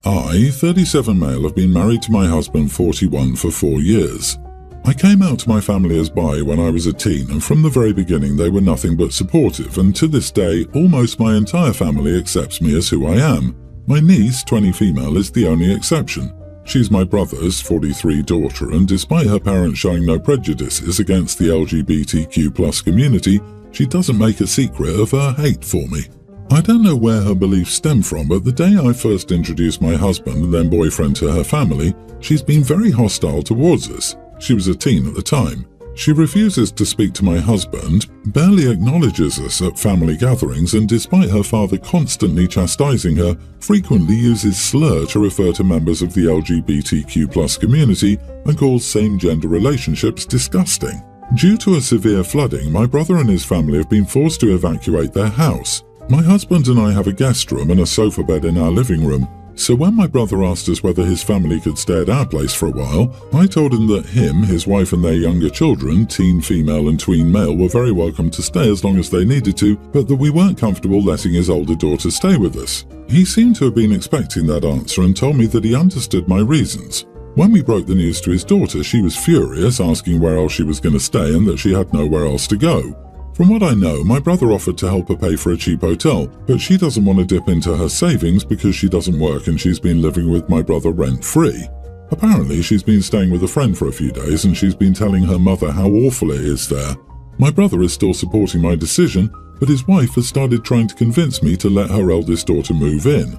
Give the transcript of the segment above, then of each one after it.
I, 37 male, have been married to my husband 41 for 4 years. I came out to my family as bi when I was a teen, and from the very beginning they were nothing but supportive, and to this day almost my entire family accepts me as who I am. My niece, 20 female, is the only exception. She's my brother's 43 daughter, and despite her parents showing no prejudices against the LGBTQ+ community, she doesn't make a secret of her hate for me. I don't know where her beliefs stem from, but the day I first introduced my husband and then boyfriend to her family, she's been very hostile towards us. She was a teen at the time. She refuses to speak to my husband, barely acknowledges us at family gatherings, and despite her father constantly chastising her, frequently uses slur to refer to members of the LGBTQ+ community and calls same-gender relationships disgusting. Due to a severe flooding, my brother and his family have been forced to evacuate their house. My husband and I have a guest room and a sofa bed in our living room, so when my brother asked us whether his family could stay at our place for a while, I told him that him, his wife and their younger children, teen female and tween male, were very welcome to stay as long as they needed to, but that we weren't comfortable letting his older daughter stay with us. He seemed to have been expecting that answer and told me that he understood my reasons. When we broke the news to his daughter, she was furious, asking where else she was going to stay and that she had nowhere else to go. From what I know, my brother offered to help her pay for a cheap hotel, but she doesn't want to dip into her savings because she doesn't work and she's been living with my brother rent-free. Apparently, she's been staying with a friend for a few days and she's been telling her mother how awful it is there. My brother is still supporting my decision, but his wife has started trying to convince me to let her eldest daughter move in.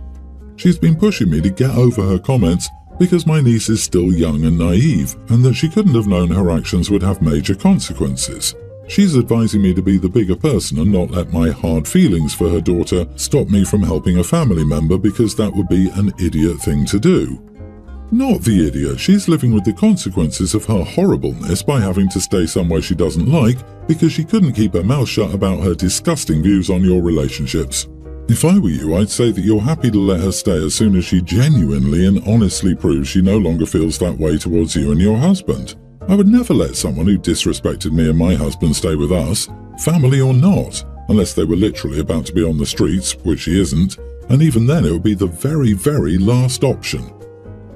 She's been pushing me to get over her comments because my niece is still young and naive, and that she couldn't have known her actions would have major consequences. She's advising me to be the bigger person and not let my hard feelings for her daughter stop me from helping a family member because that would be an idiot thing to do. Not the idiot, she's living with the consequences of her horribleness by having to stay somewhere she doesn't like because she couldn't keep her mouth shut about her disgusting views on your relationships. If I were you, I'd say that you're happy to let her stay as soon as she genuinely and honestly proves she no longer feels that way towards you and your husband. I would never let someone who disrespected me and my husband stay with us, family or not, unless they were literally about to be on the streets, which she isn't, and even then it would be the very, very last option.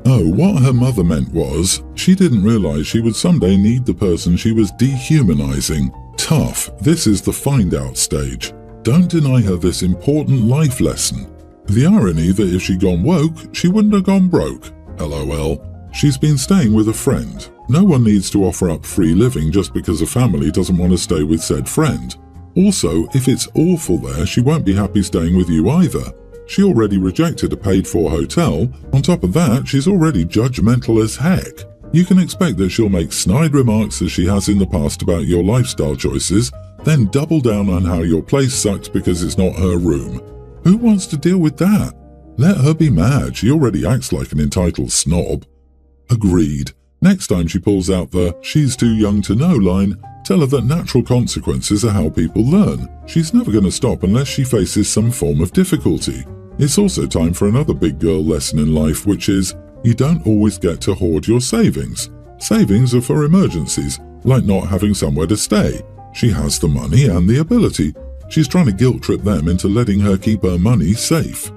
Oh, what her mother meant was, she didn't realize she would someday need the person she was dehumanizing. Tough, this is the find-out stage. Don't deny her this important life lesson. The irony that if she'd gone woke, she wouldn't have gone broke. LOL. She's been staying with a friend. No one needs to offer up free living just because a family doesn't want to stay with said friend. Also, if it's awful there, she won't be happy staying with you either. She already rejected a paid-for hotel. On top of that, she's already judgmental as heck. You can expect that she'll make snide remarks as she has in the past about your lifestyle choices, then double down on how your place sucks because it's not her room. Who wants to deal with that? Let her be mad, she already acts like an entitled snob. Agreed. Next time she pulls out the "she's too young to know" line, tell her that natural consequences are how people learn. She's never going to stop unless she faces some form of difficulty. It's also time for another big girl lesson in life, which is, you don't always get to hoard your savings. Savings are for emergencies, like not having somewhere to stay. She has the money and the ability. She's trying to guilt-trip them into letting her keep her money safe.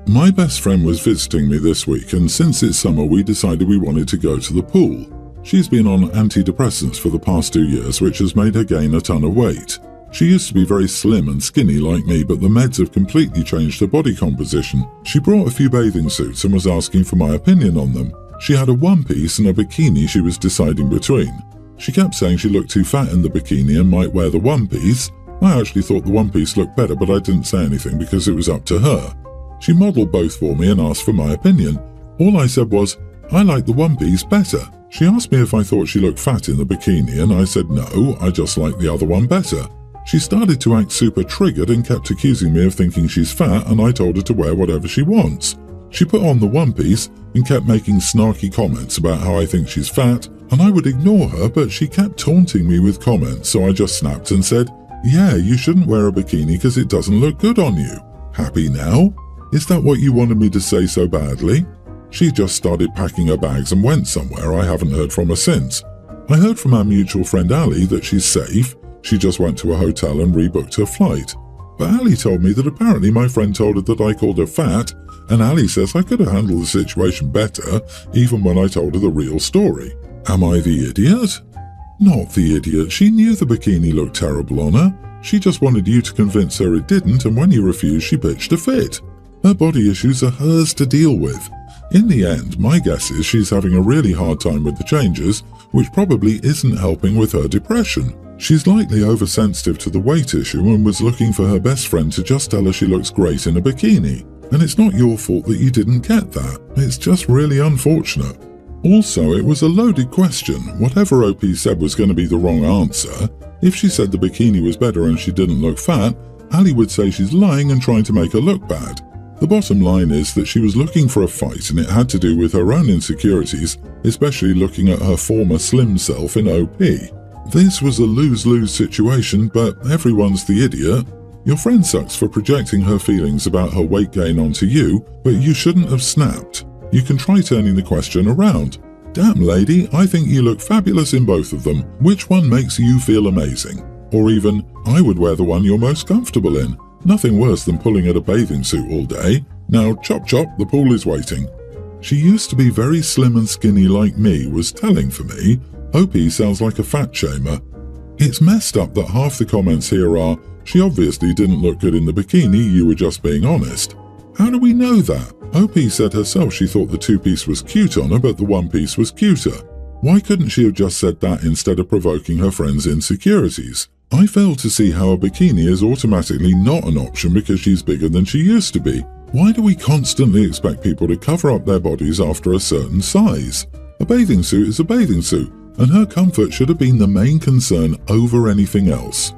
My best friend was visiting me this week, and since it's summer we decided we wanted to go to the pool. She's been on antidepressants for the past 2 years, which has made her gain a ton of weight. She used to be very slim and skinny like me, but the meds have completely changed her body composition. She brought a few bathing suits and was asking for my opinion on them. She had a one-piece and a bikini she was deciding between. She kept saying she looked too fat in the bikini and might wear the one-piece. I actually thought the one-piece looked better, but I didn't say anything because it was up to her. She modelled both for me and asked for my opinion. All I said was, I like the one-piece better. She asked me if I thought she looked fat in the bikini, and I said no, I just like the other one better. She started to act super triggered and kept accusing me of thinking she's fat, and I told her to wear whatever she wants. She put on the one-piece and kept making snarky comments about how I think she's fat, and I would ignore her, but she kept taunting me with comments, so I just snapped and said, yeah, you shouldn't wear a bikini because it doesn't look good on you. Happy now? Is that what you wanted me to say so badly? She just started packing her bags and went somewhere. I haven't heard from her since. I heard from our mutual friend Ali that she's safe. She just went to a hotel and rebooked her flight. But Ali told me that apparently my friend told her that I called her fat, and Ali says I could have handled the situation better even when I told her the real story. Am I the idiot? Not the idiot. She knew the bikini looked terrible on her. She just wanted you to convince her it didn't, and when you refused, she pitched a fit. Her body issues are hers to deal with. In the end, my guess is she's having a really hard time with the changes, which probably isn't helping with her depression. She's likely oversensitive to the weight issue and was looking for her best friend to just tell her she looks great in a bikini. And it's not your fault that you didn't get that. It's just really unfortunate. Also, it was a loaded question. Whatever OP said was going to be the wrong answer. If she said the bikini was better and she didn't look fat, Ali would say she's lying and trying to make her look bad. The bottom line is that she was looking for a fight, and it had to do with her own insecurities, especially looking at her former slim self in OP. This was a lose-lose situation, but everyone's the idiot. Your friend sucks for projecting her feelings about her weight gain onto you, but you shouldn't have snapped. You can try turning the question around. Damn lady, I think you look fabulous in both of them. Which one makes you feel amazing? Or even, I would wear the one you're most comfortable in. Nothing worse than pulling at a bathing suit all day. Now chop chop, the pool is waiting. She used to be very slim and skinny like me was telling for me. OP sounds like a fat shamer. It's messed up that half the comments here are, she obviously didn't look good in the bikini, you were just being honest. How do we know that? OP said herself she thought the two-piece was cute on her, but the one-piece was cuter. Why couldn't she have just said that instead of provoking her friend's insecurities? I fail to see how a bikini is automatically not an option because she's bigger than she used to be. Why do we constantly expect people to cover up their bodies after a certain size? A bathing suit is a bathing suit, and her comfort should have been the main concern over anything else.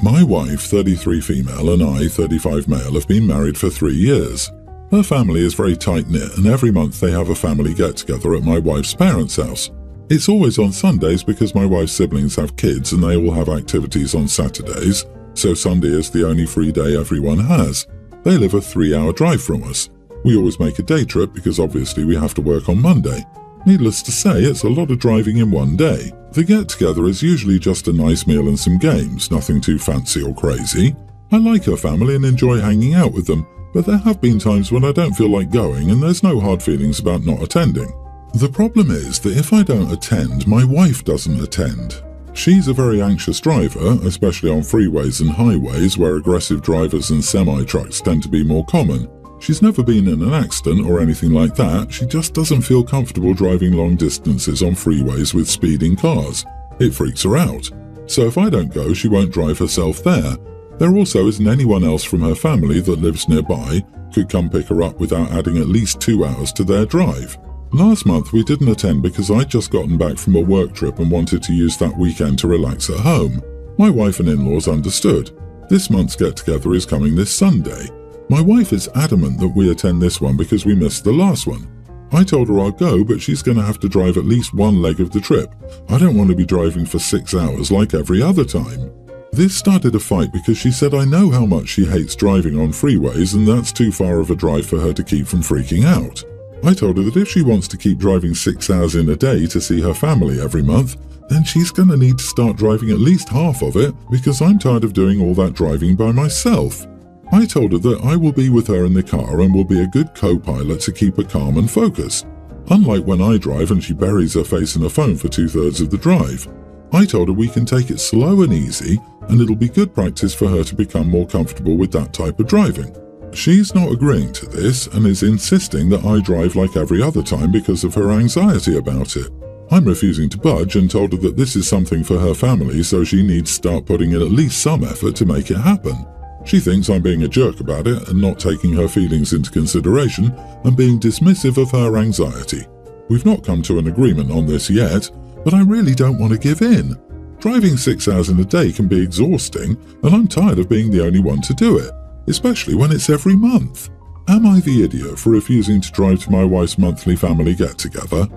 My wife, 33 female, and I, 35 male, have been married for 3 years. Her family is very tight-knit, and every month they have a family get-together at my wife's parents' house. It's always on Sundays because my wife's siblings have kids and they all have activities on Saturdays, so Sunday is the only free day everyone has. They live a 3-hour drive from us. We always make a day trip because obviously we have to work on Monday. Needless to say, it's a lot of driving in one day. The get-together is usually just a nice meal and some games, nothing too fancy or crazy. I like her family and enjoy hanging out with them, but there have been times when I don't feel like going and there's no hard feelings about not attending. The problem is that if I don't attend, my wife doesn't attend. She's a very anxious driver, especially on freeways and highways where aggressive drivers and semi-trucks tend to be more common. She's never been in an accident or anything like that, she just doesn't feel comfortable driving long distances on freeways with speeding cars. It freaks her out. So if I don't go, she won't drive herself there. There also isn't anyone else from her family that lives nearby, could come pick her up without adding at least 2 hours to their drive. Last month we didn't attend because I'd just gotten back from a work trip and wanted to use that weekend to relax at home. My wife and in-laws understood. This month's get-together is coming this Sunday. My wife is adamant that we attend this one because we missed the last one. I told her I'll go, but she's going to have to drive at least one leg of the trip. I don't want to be driving for 6 hours like every other time. This started a fight because she said I know how much she hates driving on freeways and that's too far of a drive for her to keep from freaking out. I told her that if she wants to keep driving 6 hours in a day to see her family every month, then she's going to need to start driving at least half of it because I'm tired of doing all that driving by myself. I told her that I will be with her in the car and will be a good co-pilot to keep her calm and focused. Unlike when I drive and she buries her face in her phone for 2/3 of the drive. I told her we can take it slow and easy and it'll be good practice for her to become more comfortable with that type of driving. She's not agreeing to this and is insisting that I drive like every other time because of her anxiety about it. I'm refusing to budge and told her that this is something for her family, so she needs to start putting in at least some effort to make it happen. She thinks I'm being a jerk about it and not taking her feelings into consideration and being dismissive of her anxiety. We've not come to an agreement on this yet, but I really don't want to give in. Driving 6 hours in a day can be exhausting and I'm tired of being the only one to do it, especially when it's every month. Am I the idiot for refusing to drive to my wife's monthly family get-together?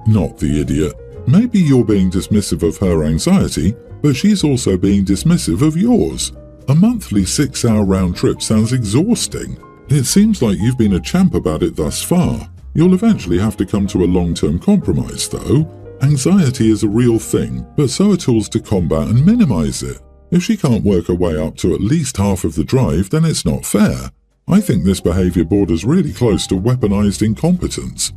Not the idiot. Maybe you're being dismissive of her anxiety, but she's also being dismissive of yours. A monthly 6-hour round trip sounds exhausting. It seems like you've been a champ about it thus far. You'll eventually have to come to a long-term compromise though. Anxiety is a real thing, but so are tools to combat and minimize it. If she can't work her way up to at least half of the drive, then it's not fair. I think this behaviour borders really close to weaponised incompetence.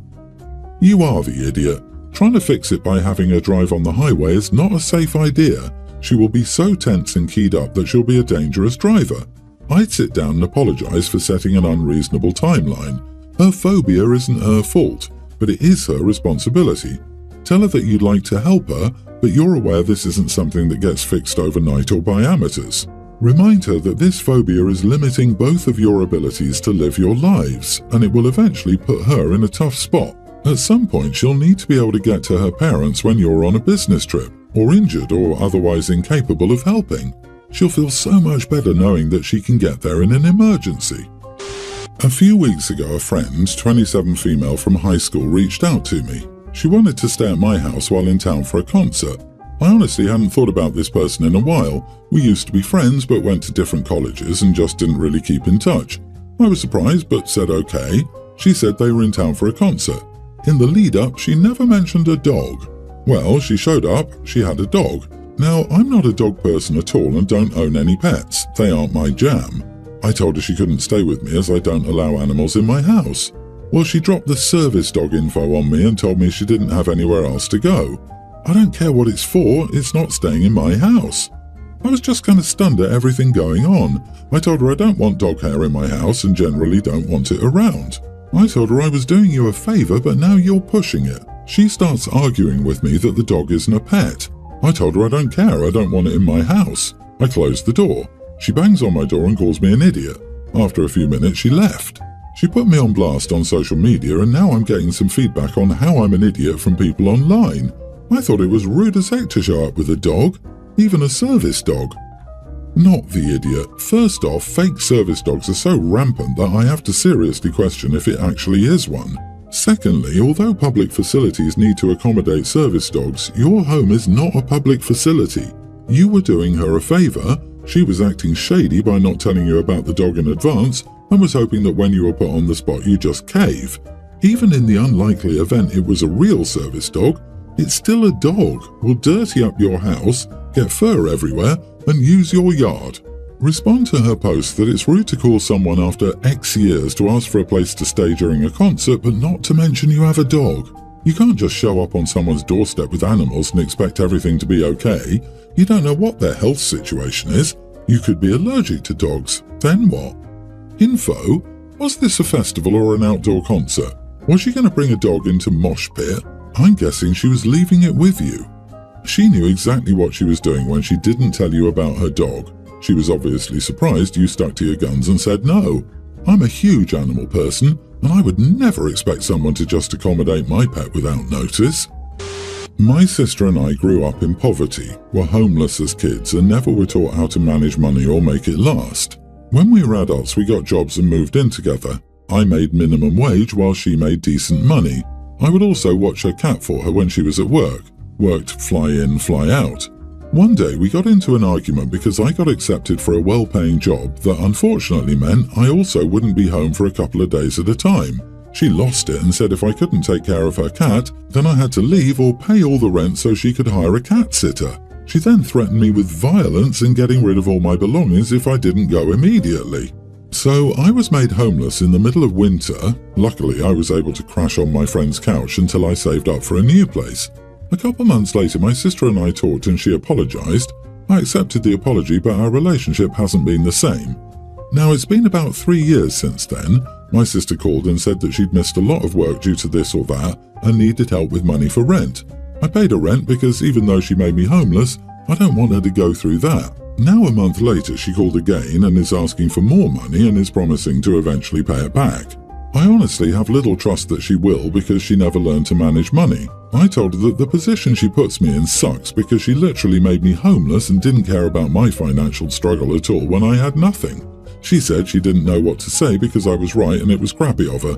You are the idiot. Trying to fix it by having her drive on the highway is not a safe idea. She will be so tense and keyed up that she'll be a dangerous driver. I'd sit down and apologise for setting an unreasonable timeline. Her phobia isn't her fault, but it is her responsibility. Tell her that you'd like to help her, but you're aware this isn't something that gets fixed overnight or by amateurs. Remind her that this phobia is limiting both of your abilities to live your lives, and it will eventually put her in a tough spot. At some point, she'll need to be able to get to her parents when you're on a business trip, or injured or otherwise incapable of helping. She'll feel so much better knowing that she can get there in an emergency. A few weeks ago, a friend, 27 female from high school, reached out to me. She wanted to stay at my house while in town for a concert. I honestly hadn't thought about this person in a while. We used to be friends but went to different colleges and just didn't really keep in touch. I was surprised but said okay. She said they were in town for a concert. In the lead-up, she never mentioned a dog. Well, she showed up, she had a dog. Now, I'm not a dog person at all and don't own any pets. They aren't my jam. I told her she couldn't stay with me as I don't allow animals in my house. Well, she dropped the service dog info on me and told me she didn't have anywhere else to go. I don't care what it's for, it's not staying in my house. I was just kind of stunned at everything going on. I told her I don't want dog hair in my house and generally don't want it around. I told her I was doing you a favour, but now you're pushing it. She starts arguing with me that the dog isn't a pet. I told her I don't care, I don't want it in my house. I closed the door. She bangs on my door and calls me an idiot. After a few minutes, she left. She put me on blast on social media, and now I'm getting some feedback on how I'm an idiot from people online. I thought it was rude as heck to show up with a dog, even a service dog. Not the idiot. First off, fake service dogs are so rampant that I have to seriously question if it actually is one. Secondly, although public facilities need to accommodate service dogs, your home is not a public facility. You were doing her a favour. She was acting shady by not telling you about the dog in advance and was hoping that when you were put on the spot you just cave. Even in the unlikely event it was a real service dog, it's still a dog, will dirty up your house, get fur everywhere, and use your yard. Respond to her post that it's rude to call someone after X years to ask for a place to stay during a concert, but not to mention you have a dog. You can't just show up on someone's doorstep with animals and expect everything to be okay. You don't know what their health situation is. You could be allergic to dogs. Then what? Info? Was this a festival or an outdoor concert? Was she going to bring a dog into mosh pit? I'm guessing she was leaving it with you. She knew exactly what she was doing when she didn't tell you about her dog. She was obviously surprised you stuck to your guns and said no. I'm a huge animal person, and I would never expect someone to just accommodate my pet without notice. My sister and I grew up in poverty, were homeless as kids, and never were taught how to manage money or make it last. When we were adults, we got jobs and moved in together. I made minimum wage while she made decent money. I would also watch her cat for her when she was at work. Worked fly in, fly out. One day we got into an argument because I got accepted for a well-paying job that unfortunately meant I also wouldn't be home for a couple of days at a time. She lost it and said if I couldn't take care of her cat, then I had to leave or pay all the rent so she could hire a cat sitter. She then threatened me with violence and getting rid of all my belongings if I didn't go immediately. So I was made homeless in the middle of winter. Luckily, I was able to crash on my friend's couch until I saved up for a new place. A couple months later, my sister and I talked and she apologised. I accepted the apology, but our relationship hasn't been the same. Now, it's been about 3 years since then. My sister called and said that she'd missed a lot of work due to this or that and needed help with money for rent. I paid her rent because even though she made me homeless, I don't want her to go through that. Now a month later, she called again and is asking for more money and is promising to eventually pay it back. I honestly have little trust that she will because she never learned to manage money. I told her that the position she puts me in sucks because she literally made me homeless and didn't care about my financial struggle at all when I had nothing. She said she didn't know what to say because I was right and it was crappy of her.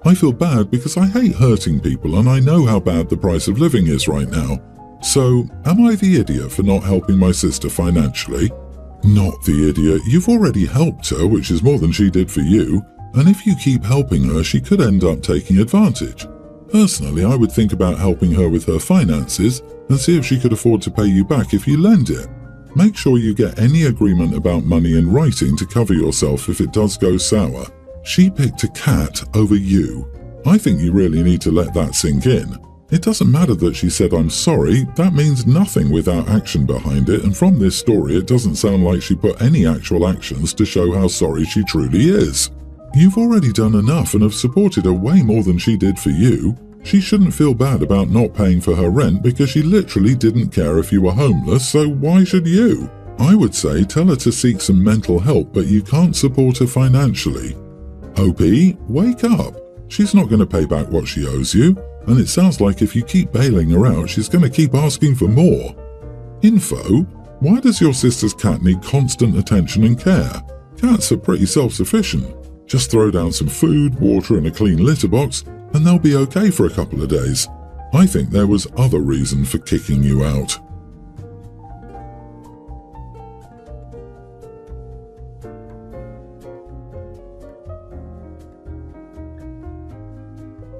I feel bad because I hate hurting people and I know how bad the price of living is right now. So, am I the idiot for not helping my sister financially? Not the idiot. You've already helped her, which is more than she did for you. And if you keep helping her, she could end up taking advantage. Personally, I would think about helping her with her finances and see if she could afford to pay you back if you lend it. Make sure you get any agreement about money in writing to cover yourself if it does go sour. She picked a cat over you. I think you really need to let that sink in. It doesn't matter that she said I'm sorry, that means nothing without action behind it, and from this story it doesn't sound like she put any actual actions to show how sorry she truly is. You've already done enough and have supported her way more than she did for you. She shouldn't feel bad about not paying for her rent because she literally didn't care if you were homeless, so why should you? I would say tell her to seek some mental help, but you can't support her financially. OP, wake up. She's not going to pay back what she owes you, and it sounds like if you keep bailing her out, she's going to keep asking for more. Info, why does your sister's cat need constant attention and care? Cats are pretty self-sufficient. Just throw down some food, water and a clean litter box, and they'll be okay for a couple of days. I think there was other reason for kicking you out.